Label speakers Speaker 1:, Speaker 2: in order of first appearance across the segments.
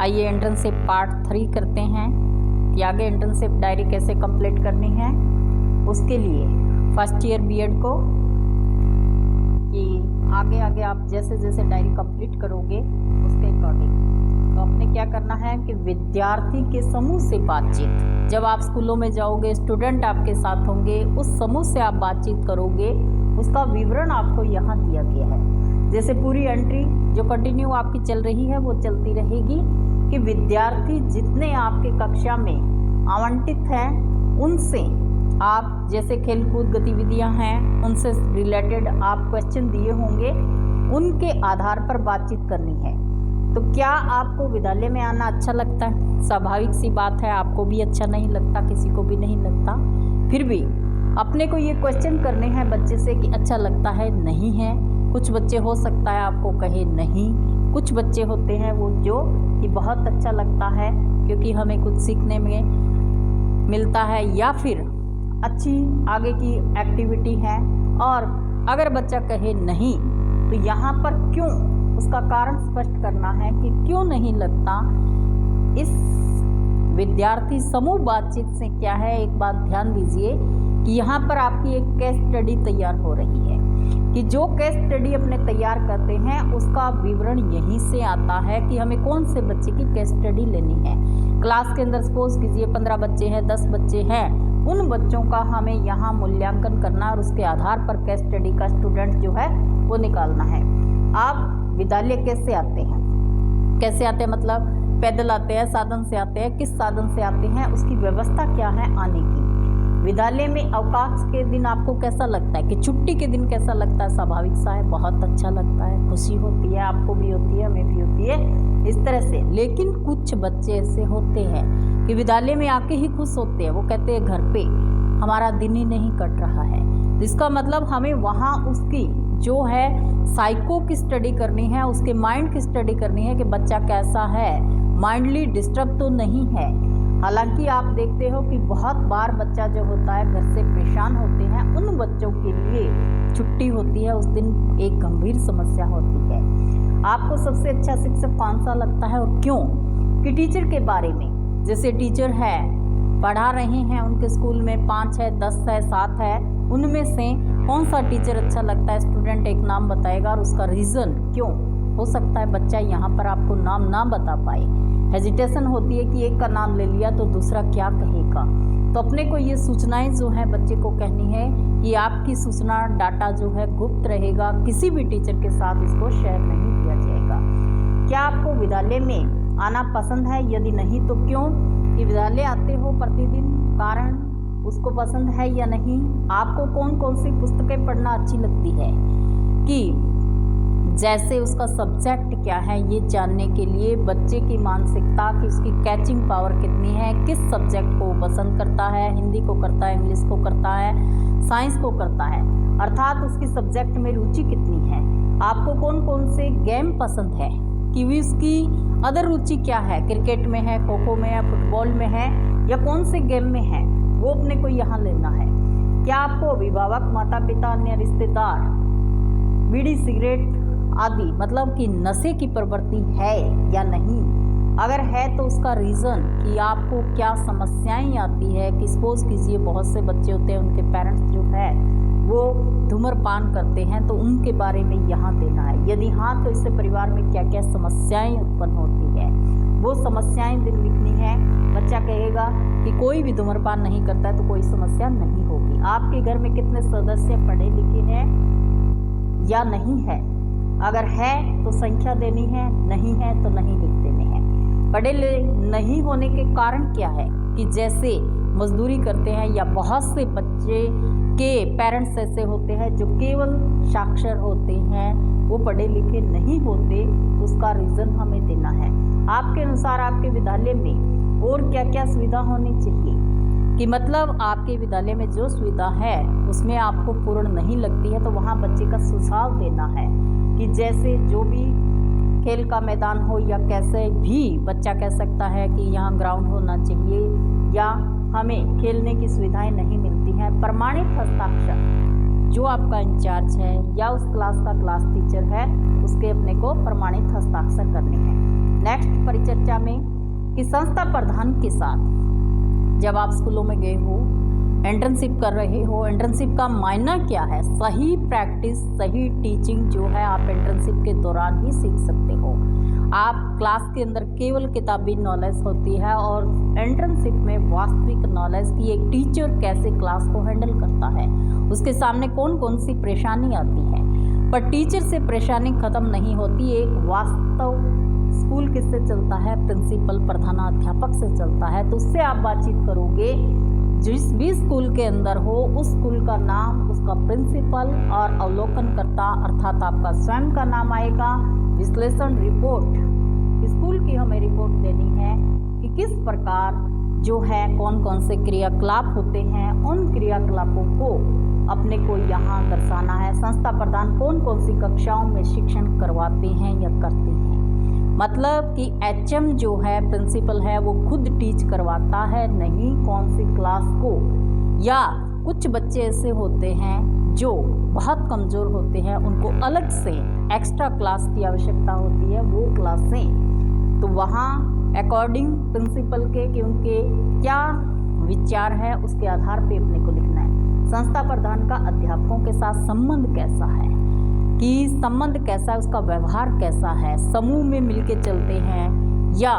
Speaker 1: आइए एंट्रेंसशिप पार्ट 3 करते हैं कि आगे एंट्रेंसशिप डायरी कैसे कंप्लीट करनी है। उसके लिए फर्स्ट ईयर बीएड को कि आगे आगे आप जैसे जैसे डायरी कंप्लीट करोगे उसके अकॉर्डिंग तो आपने क्या करना है कि विद्यार्थी के समूह से बातचीत, जब आप स्कूलों में जाओगे स्टूडेंट आपके साथ होंगे, उस समूह से आप बातचीत करोगे, उसका विवरण आपको यहाँ दिया गया है। जैसे पूरी एंट्री जो कंटिन्यू आपकी चल रही है वो चलती रहेगी कि विद्यार्थी जितने आपके कक्षा में आवंटित हैं उनसे आप जैसे खेलकूद गतिविधियां हैं उनसे रिलेटेड आप क्वेश्चन दिए होंगे, उनके आधार पर बातचीत करनी है। तो क्या आपको विद्यालय में आना अच्छा लगता है? स्वाभाविक सी बात है, आपको भी अच्छा नहीं लगता, किसी को भी नहीं लगता। फिर भी अपने को ये क्वेश्चन करने हैं बच्चे से कि अच्छा लगता है, नहीं है। कुछ बच्चे हो सकता है आपको कहे नहीं, कुछ बच्चे होते हैं वो जो कि बहुत अच्छा लगता है क्योंकि हमें कुछ सीखने में मिलता है या फिर अच्छी आगे की एक्टिविटी है। और अगर बच्चा कहे नहीं तो यहाँ पर क्यों, उसका कारण स्पष्ट करना है कि क्यों नहीं लगता। इस विद्यार्थी समूह बातचीत से क्या है, एक बात ध्यान दीजिए कि यहाँ पर आपकी एक केस स्टडी तैयार हो रही है कि जो केस स्टडी अपने तैयार करते हैं उसका विवरण यहीं से आता है कि हमें कौन से बच्चे की केस स्टडी लेनी है। क्लास के अंदर सपोज कीजिए 15 बच्चे हैं, 10 बच्चे हैं, उन बच्चों का हमें यहाँ मूल्यांकन करना और उसके आधार पर केस स्टडी का स्टूडेंट जो है वो निकालना है। आप विद्यालय कैसे आते हैं, कैसे आते हैं मतलब पैदल आते हैं, साधन से आते हैं, किस साधन से आते हैं, उसकी व्यवस्था क्या है आने की। विद्यालय में अवकाश के दिन आपको कैसा लगता है कि छुट्टी के दिन कैसा लगता है? स्वाभाविक सा है, बहुत अच्छा लगता है, खुशी होती है, आपको भी होती है, हमें भी होती है, इस तरह से। लेकिन कुछ बच्चे ऐसे होते हैं कि विद्यालय में आके ही खुश होते हैं, वो कहते हैं घर पे हमारा दिन ही नहीं कट रहा है। इसका मतलब हमें वहाँ उसकी जो है साइको की स्टडी करनी है, उसके माइंड की स्टडी करनी है कि बच्चा कैसा है, माइंडली डिस्टर्ब तो नहीं है। हालांकि आप देखते हो कि बहुत बार बच्चा जो होता है घर से परेशान होते हैं, उन बच्चों के लिए छुट्टी होती है उस दिन एक गंभीर समस्या होती है। आपको सबसे अच्छा शिक्षक कौन सा लगता है और क्यों? कि टीचर के बारे में, जैसे टीचर है पढ़ा रहे हैं, उनके स्कूल में 5 है, 10 है, 7 है, उनमें से कौन सा टीचर अच्छा लगता है, स्टूडेंट एक नाम बताएगा और उसका रीज़न क्यों। हो सकता है बच्चा यहाँ पर आपको नाम ना बता पाए, हेजिटेशन होती है कि एक का नाम ले लिया तो दूसरा क्या कहेगा। तो अपने को ये सूचनाएं जो है बच्चे को कहनी है कि आपकी सूचना डाटा जो है गुप्त रहेगा, किसी भी टीचर के साथ इसको शेयर नहीं किया जाएगा। क्या आपको विद्यालय में आना पसंद है? यदि नहीं तो क्यों? कि विद्यालय आते हो प्रतिदिन, कारण उसको पसंद है या नहीं? आपको कौन कौन सी पुस्तकें पढ़ना अच्छी लगती है, कि जैसे उसका सब्जेक्ट क्या है ये जानने के लिए बच्चे की मानसिकता कि उसकी कैचिंग पावर कितनी है, किस सब्जेक्ट को पसंद करता है, हिंदी को करता है, इंग्लिश को करता है, साइंस को करता है, अर्थात उसकी सब्जेक्ट में रुचि कितनी है। आपको कौन कौन से गेम पसंद है, कि उसकी अदर रुचि क्या है, क्रिकेट में है, खो खो में है, फुटबॉल में है या कौन से गेम में है, वो अपने को यहाँ लेना है। क्या आपको अभिभावक, माता पिता, अन्य रिश्तेदार बीड़ी सिगरेट आदि मतलब कि नशे की प्रवृत्ति है या नहीं? अगर है तो उसका रीज़न कि आपको क्या समस्याएं आती है। कि सपोज कीजिए बहुत से बच्चे होते हैं उनके पेरेंट्स जो है वो धूम्रपान करते हैं, तो उनके बारे में यहाँ देना है। यदि हाँ तो इससे परिवार में क्या क्या समस्याएं उत्पन्न होती है वो समस्याएं दिन लिखनी है। बच्चा कहेगा कि कोई भी धूम्रपान नहीं करता है तो कोई समस्या नहीं होगी। आपके घर में कितने सदस्य पढ़े लिखे हैं या नहीं है? अगर है तो संख्या देनी है, नहीं है तो नहीं लिख देने हैं। पढ़े नहीं होने के कारण क्या है कि जैसे मजदूरी करते हैं या बहुत से बच्चे के पेरेंट्स ऐसे होते हैं जो केवल साक्षर होते हैं, वो पढ़े लिखे नहीं होते, उसका रीज़न हमें देना है। आपके अनुसार आपके विद्यालय में और क्या क्या सुविधा होनी चाहिए, कि मतलब आपके विद्यालय में जो सुविधा है उसमें आपको पूर्ण नहीं लगती है तो वहाँ बच्चे का सुझाव देना है। कि जैसे जो भी खेल का मैदान हो या कैसे भी बच्चा कह सकता है कि यहाँ ग्राउंड होना चाहिए या हमें खेलने की सुविधाएं नहीं मिलती हैं। प्रमाणित हस्ताक्षर जो आपका इंचार्ज है या उस क्लास का क्लास टीचर है उसके अपने को प्रमाणित हस्ताक्षर करने हैं। नेक्स्ट परिचर्चा में कि संस्था प्रधान के साथ जब आप स्कूलों में गए हो, इंटर्नशिप कर रहे हो, इंटर्नशिप का मायना क्या है, सही प्रैक्टिस, सही टीचिंग जो है आप इंटर्नशिप के दौरान ही सीख सकते हो। आप क्लास के अंदर केवल किताबी नॉलेज होती है और इंटर्नशिप में वास्तविक नॉलेज की एक टीचर कैसे क्लास को हैंडल करता है, उसके सामने कौन कौन सी परेशानी आती है। पर टीचर से परेशानी ख़त्म नहीं होती, एक वास्तव स्कूल किससे चलता है, प्रिंसिपल प्रधानाध्यापक से चलता है। तो उससे आप बातचीत करोगे, जिस भी स्कूल के अंदर हो उस स्कूल का नाम, उसका प्रिंसिपल और अवलोकनकर्ता अर्थात आपका स्वयं का नाम आएगा। विश्लेषण रिपोर्ट, स्कूल की हमें रिपोर्ट देनी है कि किस प्रकार जो है कौन कौन से क्रियाकलाप होते हैं, उन क्रियाकलापों को अपने को यहाँ दर्शाना है। संस्था प्रधान कौन कौन सी कक्षाओं में शिक्षण करवाते हैं या करते हैं, मतलब कि एचएम जो है प्रिंसिपल है वो खुद टीच करवाता है, नहीं कौन सी क्लास को। या कुछ बच्चे ऐसे होते हैं जो बहुत कमज़ोर होते हैं, उनको अलग से एक्स्ट्रा क्लास की आवश्यकता होती है, वो क्लासें तो वहाँ अकॉर्डिंग प्रिंसिपल के कि उनके क्या विचार है उसके आधार पे अपने को लिखना है। संस्था प्रधान का अध्यापकों के साथ संबंध कैसा है, कि संबंध कैसा है, उसका व्यवहार कैसा है, समूह में मिलके चलते हैं या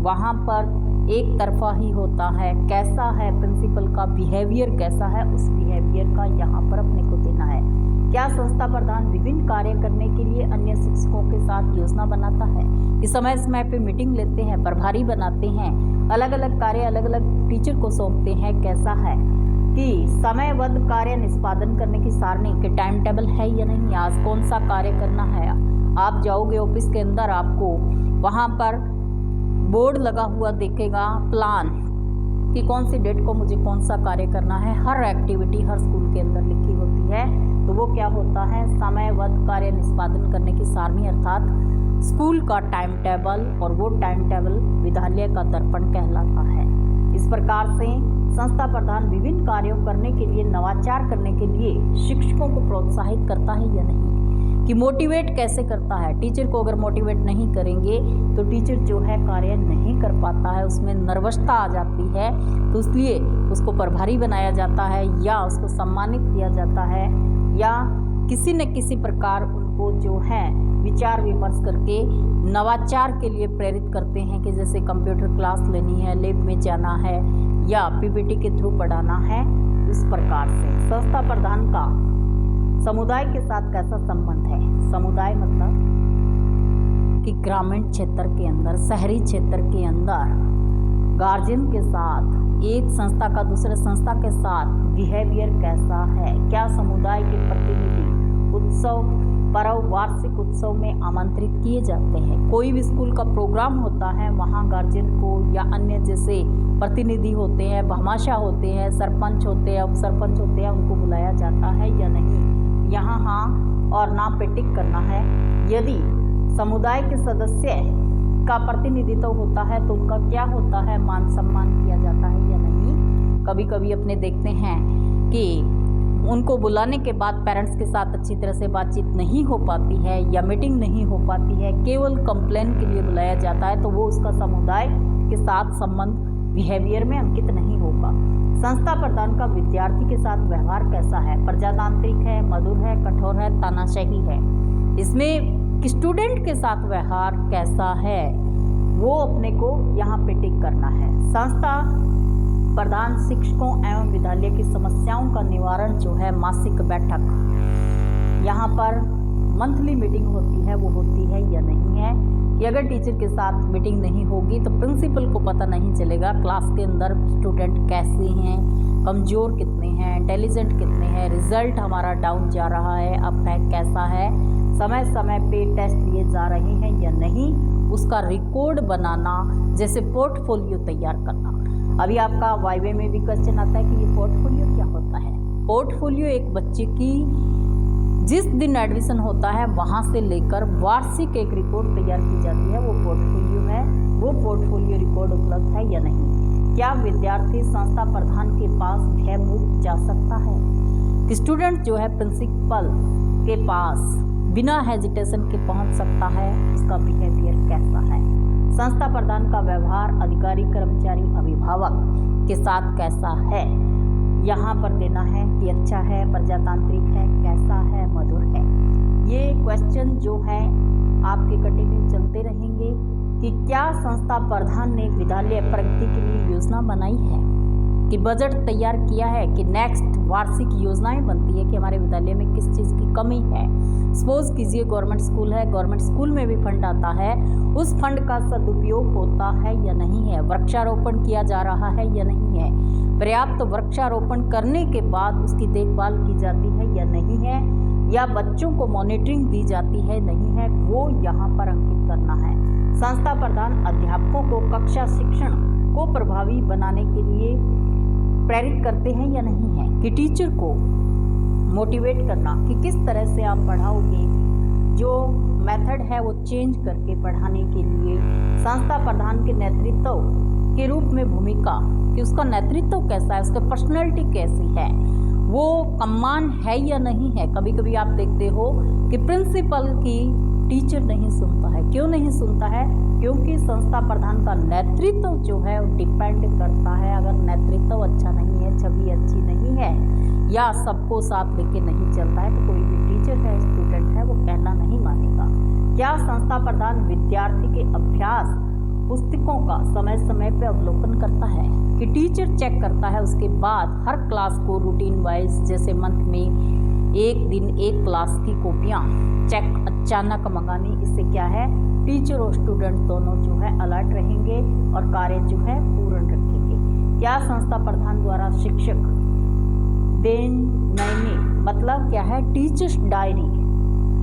Speaker 1: वहाँ पर एक तरफा ही होता है, कैसा है प्रिंसिपल का बिहेवियर, कैसा है, उस बिहेवियर का यहाँ पर अपने को देना है। क्या संस्था प्रधान विभिन्न कार्य करने के लिए अन्य शिक्षकों के साथ योजना बनाता है, कि समय समय पे मीटिंग लेते हैं, प्रभारी बनाते हैं, अलग अलग कार्य अलग अलग टीचर को सौंपते हैं, कैसा है कि समयबद्ध कार्य निष्पादन करने की सारणी के टाइम टेबल है या नहीं, आज कौन सा कार्य करना है। आप जाओगे ऑफिस के अंदर, आपको वहाँ पर बोर्ड लगा हुआ दिखेगा, प्लान कि कौन सी डेट को मुझे कौन सा कार्य करना है। हर एक्टिविटी हर स्कूल के अंदर लिखी होती है, तो वो क्या होता है, समयबद्ध कार्य निष्पादन करने की सारणी अर्थात स्कूल का टाइम टेबल, और वो टाइम टेबल विद्यालय का दर्पण कहलाता है। इस प्रकार से संस्था प्रधान विभिन्न कार्यों करने के लिए, नवाचार करने के लिए शिक्षकों को प्रोत्साहित करता है या नहीं, कि मोटिवेट कैसे करता है। टीचर को अगर मोटिवेट नहीं करेंगे तो टीचर जो है कार्य नहीं कर पाता है, उसमें नर्वसता आ जाती है, तो इसलिए उसको प्रभारी बनाया जाता है या उसको सम्मानित किया जाता है या किसी न किसी प्रकार उनको जो है विचार विमर्श करके नवाचार के लिए प्रेरित करते हैं, कि जैसे कंप्यूटर क्लास लेनी है, लैब में जाना है या पीपीटी के थ्रू पढ़ाना है। इस प्रकार से संस्था प्रधान का समुदाय के साथ कैसा संबंध है। समुदाय मतलब कि ग्रामीण क्षेत्र के अंदर, शहरी क्षेत्र के अंदर गार्जियन के साथ, एक संस्था का दूसरे संस्था के साथ बिहेवियर कैसा है, क्या समुदाय के प्रतिनिधि उत्सव, पर्व, वार्षिक उत्सव में आमंत्रित किए जाते हैं। कोई भी स्कूल का प्रोग्राम होता है, वहाँ गार्जियन को या अन्य जैसे प्रतिनिधि होते हैं, भामाशाह होते हैं, सरपंच होते हैं, उप सरपंच होते हैं, उनको बुलाया जाता है या नहीं, यहाँ हाँ और नाम पे टिक करना है। यदि समुदाय के सदस्य का प्रतिनिधित्व होता है तो उनका क्या होता है, मान सम्मान किया जाता है या नहीं। कभी कभी अपने देखते हैं कि उनको बुलाने के बाद पेरेंट्स के साथ अच्छी तरह से बातचीत नहीं हो पाती है या मीटिंग नहीं हो पाती है, केवल कंप्लेन के लिए बुलाया जाता है, तो वो उसका समुदाय के साथ संबंध बिहेवियर में अंकित नहीं होगा। संस्था प्रधान का विद्यार्थी के साथ व्यवहार कैसा है, प्रजातांत्रिक है, मधुर है, कठोर है, तानाशाही है। इसमें स्टूडेंट के साथ व्यवहार कैसा है वो अपने को यहाँ पे टिक करना है। संस्था प्रधान शिक्षकों एवं विद्यालय की समस्याओं का निवारण जो है, मासिक बैठक, यहाँ पर मंथली मीटिंग होती है, वो होती है या नहीं है, कि अगर टीचर के साथ मीटिंग नहीं होगी तो प्रिंसिपल को पता नहीं चलेगा क्लास के अंदर स्टूडेंट कैसे हैं, कमज़ोर कितने हैं, इंटेलिजेंट कितने हैं, रिजल्ट हमारा डाउन जा रहा है, अब कैसा है, समय समय पे टेस्ट लिए जा रहे हैं या नहीं, उसका रिकॉर्ड बनाना, जैसे पोर्टफोलियो तैयार करना। अभी आपका वाइवे में भी क्वेश्चन आता है कि ये पोर्टफोलियो क्या होता है। पोर्टफोलियो एक बच्चे की जिस दिन एडमिशन होता है वहाँ से लेकर वार्षिक एक रिपोर्ट तैयार की जाती है, वो पोर्टफोलियो है। वो पोर्टफोलियो रिकॉर्ड उपलब्ध है या नहीं। क्या विद्यार्थी संस्था प्रधान के पास भयमुक्त जा सकता है, कि स्टूडेंट जो है प्रिंसिपल के पास बिना हेजिटेशन के पहुंच सकता है, उसका बिहेवियर कैसा है। संस्था प्रधान का व्यवहार अधिकारी, कर्मचारी, अभिभावक के साथ कैसा है, यहाँ पर देना है कि अच्छा है, प्रजातांत्रिक है, कैसा है, मधुर है। ये क्वेश्चन जो है आपके कंटिन्यू चलते रहेंगे कि क्या संस्था प्रधान ने विद्यालय प्रगति के लिए योजना बनाई है, कि बजट तैयार किया है, कि नेक्स्ट वार्षिक योजनाएं बनती है कि हमारे विद्यालय में किस चीज़ की कमी है। सपोज कीजिए गवर्नमेंट स्कूल है, गवर्नमेंट स्कूल में भी फंड आता है, उस फंड का सदुपयोग होता है या नहीं है, वृक्षारोपण किया जा रहा है या नहीं है, पर्याप्त वृक्षारोपण करने के बाद उसकी देखभाल की जाती है या नहीं है, या बच्चों को मॉनिटरिंग दी जाती है नहीं है, वो यहाँ पर अंकित करना है। संस्था प्रधान अध्यापकों को कक्षा शिक्षण को प्रभावी बनाने के लिए प्रेरित करते हैं या नहीं है, कि टीचर को मोटिवेट करना कि किस तरह से आप पढ़ाओगे, जो मेथड है वो चेंज करके पढ़ाने के लिए संस्था प्रधान के नेतृत्व के रूप में भूमिका, कि उसका नेतृत्व कैसा है, उसका पर्सनैलिटी कैसी है, वो कमान है या नहीं है। कभी कभी आप देखते हो कि प्रिंसिपल की टीचर नहीं सुनता है। क्यों नहीं सुनता है? क्योंकि संस्था प्रधान का नेतृत्व जो है वो डिपेंड करता है। अगर नेतृत्व अच्छा नहीं है, छवि अच्छी नहीं है, या सबको साथ लेके नहीं चलता है, तो कोई भी टीचर है, स्टूडेंट है, वो कहना नहीं मानेगा। क्या संस्था प्रधान विद्यार्थी के अभ्यास पुस्तकों का समय समय पर अवलोकन करता है, कि टीचर चेक करता है, उसके बाद हर क्लास को रूटीन वाइज, जैसे मंथ में एक दिन एक क्लास की कॉपियाँ चेक अचानक मंगानी। इससे क्या है, टीचर और स्टूडेंट दोनों जो है अलर्ट रहेंगे और कार्य जो है पूर्ण रखेंगे। क्या संस्था प्रधान द्वारा शिक्षक दैनिक मतलब क्या है, टीचर्स डायरी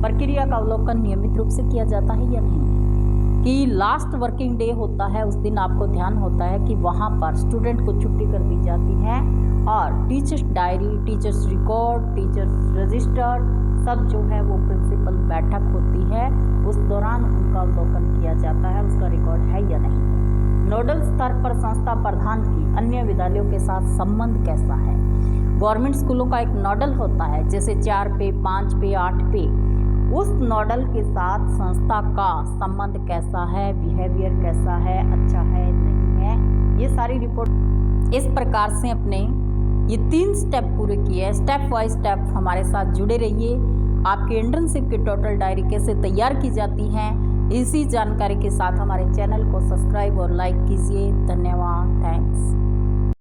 Speaker 1: प्रक्रिया का अवलोकन नियमित रूप से किया जाता है या नहीं, कि लास्ट वर्किंग डे होता है उस दिन आपको ध्यान होता है कि वहाँ पर स्टूडेंट को छुट्टी कर दी जाती है और teachers diary, teachers record, teachers register सब जो है वो प्रिंसिपल बैठक होती है, उस दौरान उनका अवलोकन किया जाता है, उसका रिकॉर्ड है या नहीं। नोडल स्तर पर संस्था प्रधान की अन्य विद्यालयों के साथ संबंध कैसा है। गवर्नमेंट स्कूलों का एक नोडल होता है, जैसे 4 पे, 5 पे, 8 पे, उस नोडल के साथ संस्था का संबंध कैसा है, बिहेवियर कैसा है, अच्छा है नहीं है, ये सारी रिपोर्ट इस प्रकार से अपने ये 3 स्टेप पूरे किए। स्टेप बाय स्टेप हमारे साथ जुड़े रहिए। आपके इंटर्नशिप की टोटल डायरी कैसे तैयार की जाती है, इसी जानकारी के साथ हमारे चैनल को सब्सक्राइब और लाइक कीजिए। धन्यवाद, थैंक्स।